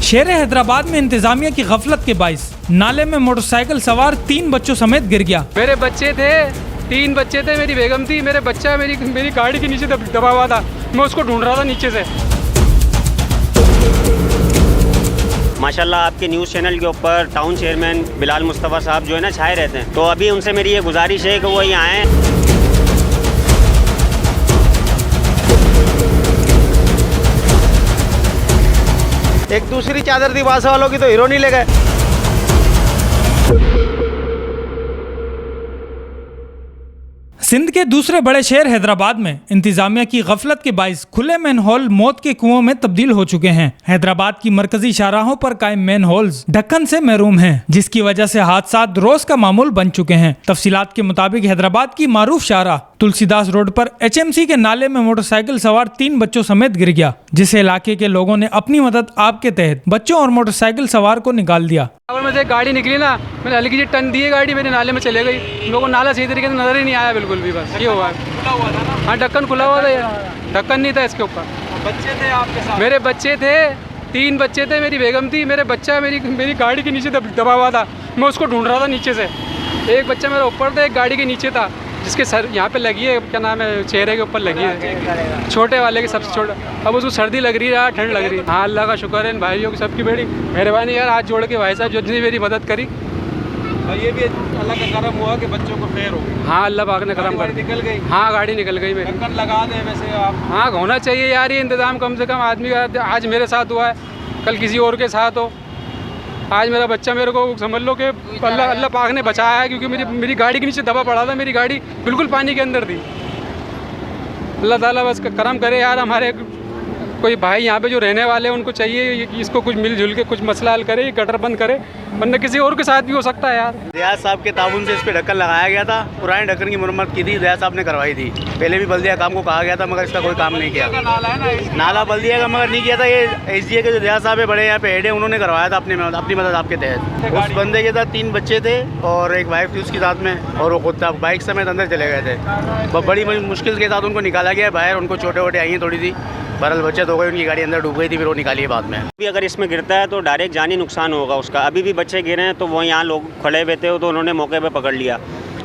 मेरे बच्चे थे, 3 बच्चे थे, मेरी बेगम थी, मेरे बच्चा मेरी गाड़ी के नीचे दबा हुआ था। मैं उसको ढूंढ रहा था नीचे से। माशाल्लाह आपके न्यूज़ चैनल के ऊपर टाउन चेयरमैन बिलाल मुस्तफ़ा साहब जो है ना छाए रहते हैं, तो अभी उनसे मेरी ये गुजारिश है कि वो यहाँ आएँ। एक दूसरी चादर थी बासा वालों की, तो हीरो नहीं ले गए। सिंध के दूसरे बड़े शहर हैदराबाद में इंतजामिया की गफलत के बाइस खुले मैनहोल मौत के कुओं में तब्दील हो चुके हैं। हैदराबाद की मरकजी शाहराहों पर कायम मैनहोल्स ढक्कन से महरूम हैं, जिसकी वजह से हादसात रोज का मामूल बन चुके हैं। तफसीलात के मुताबिक हैदराबाद की मारूफ शाहराह तुलसीदास रोड पर HMC के नाले में मोटरसाइकिल सवार 3 बच्चों समेत गिर गया, जिसे इलाके के लोगों ने अपनी मदद आप के तहत बच्चों और मोटरसाइकिल सवार को निकाल दिया। और मुझे गाड़ी निकली ना, मैंने हल्की सी टन दी है, गाड़ी मेरे नाले में चले गई। हम लोगों को नाला सही तरीके से नजर ही नहीं आया बिल्कुल भी। बस ये हुआ। हाँ, ढक्कन खुला हुआ था यार, ढक्कन नहीं था इसके ऊपर। बच्चे थे आपके साथ? मेरे बच्चे थे, 3 बच्चे थे, मेरी बेगम थी, मेरे बच्चा मेरी गाड़ी के नीचे दबा हुआ था। मैं उसको ढूंढ रहा था नीचे से। एक बच्चा मेरा ऊपर था, एक गाड़ी के नीचे था, जिसके सर यहाँ पे लगी है, क्या नाम है, चेहरे के ऊपर लगी है, छोटे वाले के सबसे छोटा। अब उसको सर्दी लग रही है, ठंड लग रही है। हाँ, अल्लाह का शुक्र है, इन भाइयों की सबकी बड़ी मेहरबानी यार। हाथ जोड़ के भाई साहब जितनी मेरी मदद करी, ये भी अल्लाह का करम हुआ कि बच्चों को खैर हो। हाँ, अल्लाह पाक ने करम कर। निकल गई? हाँ, गाड़ी निकल गई मेरी। ढक्कन लगा दें वैसे आप? हाँ, होना चाहिए यार ये इंतज़ाम, कम से कम आदमी का। आज मेरे साथ हुआ है, कल किसी और के साथ हो। आज मेरा बच्चा, मेरे को समझ लो कि अल्लाह पाक ने बचाया है, क्योंकि मेरी गाड़ी के नीचे दबा पड़ा था। मेरी गाड़ी बिल्कुल पानी के अंदर थी। अल्लाह ताला बस करम करे यार। हमारे कोई भाई यहाँ पे जो रहने वाले हैं, उनको चाहिए कि इसको कुछ मिलजुल के कुछ मसला हल करे, गटर बंद करे, वरना किसी और के साथ भी हो सकता है यार। रियाज साहब के ताउन से इस पे ढक्कन लगाया गया था। पुराने ढक्कन की मरम्मत की थी, रियाज साहब ने करवाई थी। पहले भी बल्दिया काम को कहा गया था, मगर इसका कोई काम नहीं किया। नाला बल्दिया का मगर नहीं किया था। ये SDA के जो रियाज साहब है, बड़े यहाँ पे हेड है, उन्होंने करवाया था अपनी मदद आपके तहत। उस बंदे के साथ 3 बच्चे थे और एक वाइफ थी उसके साथ में, और वो खुद था। बाइक समेत अंदर चले गए थे। बड़ी मुश्किल के साथ उनको निकाला गया बाहर। उनको छोटे वोटे आई हैं थोड़ी सी, बहरहाल बचत हो गई, उनकी गाड़ी अंदर डूब गई थी, फिर वो निकाली है बाद में। अभी अगर इसमें गिरता है तो डायरेक्ट जानी नुकसान होगा उसका। अभी भी बच्चे गिरे हैं, तो वो यहाँ लोग खड़े हुए थे, तो उन्होंने मौके पे पकड़ लिया।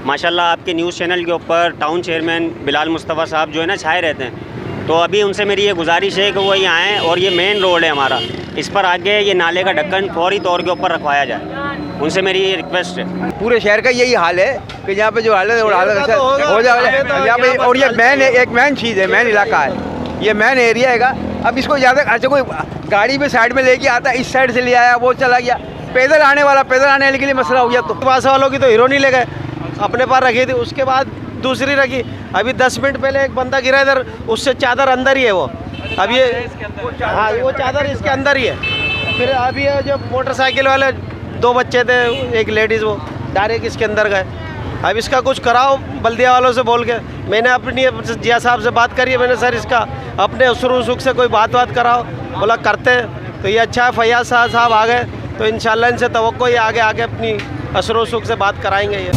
माशाल्लाह आपके न्यूज़ चैनल के ऊपर टाउन चेयरमैन बिलाल मुस्तफ़ा साहब जो है ना छाए रहते हैं, तो अभी उनसे मेरी ये गुजारिश है कि वो यहाँ आएँ। और ये मेन रोड है हमारा, इस पर आगे ये नाले का ढक्कन फौरी तौर के ऊपर रखवाया जाए। उनसे मेरी ये रिक्वेस्ट है। पूरे शहर का यही हाल है कि यहाँ पे जो हाल है हो जाए यहाँ पे। और ये एक मेन चीज़ है, मेन इलाका है, ये मेन एरिया हैगा। अब इसको ज़्यादा अच्छा कोई गाड़ी पे साइड में लेके आता, इस साइड से ले आया, वो चला गया। पैदल आने के लिए मसला हो गया। तो बासा वालों की तो हीरो नहीं ले गए, अपने पास रखी थी। उसके बाद दूसरी रखी। अभी 10 मिनट पहले एक बंदा गिरा इधर, उससे चादर अंदर ही है वो। अब ये हाँ, वो चादर इसके अंदर ही है। फिर अभी जो मोटरसाइकिल वाले 2 बच्चे थे, एक लेडीज़, वो डायरेक्ट इसके अंदर गए। अब इसका कुछ कराओ बल्दिया वालों से बोल के। मैंने अपनी जिया साहब से बात करी है, मैंने सर इसका अपने असर सुख से कोई बात कराओ। बोला करते हैं। तो ये अच्छा है, फैयाज साहब आ गए, तो इंशाल्लाह इनसे तवक्को ही आगे अपनी असर सुख से बात कराएंगे ये।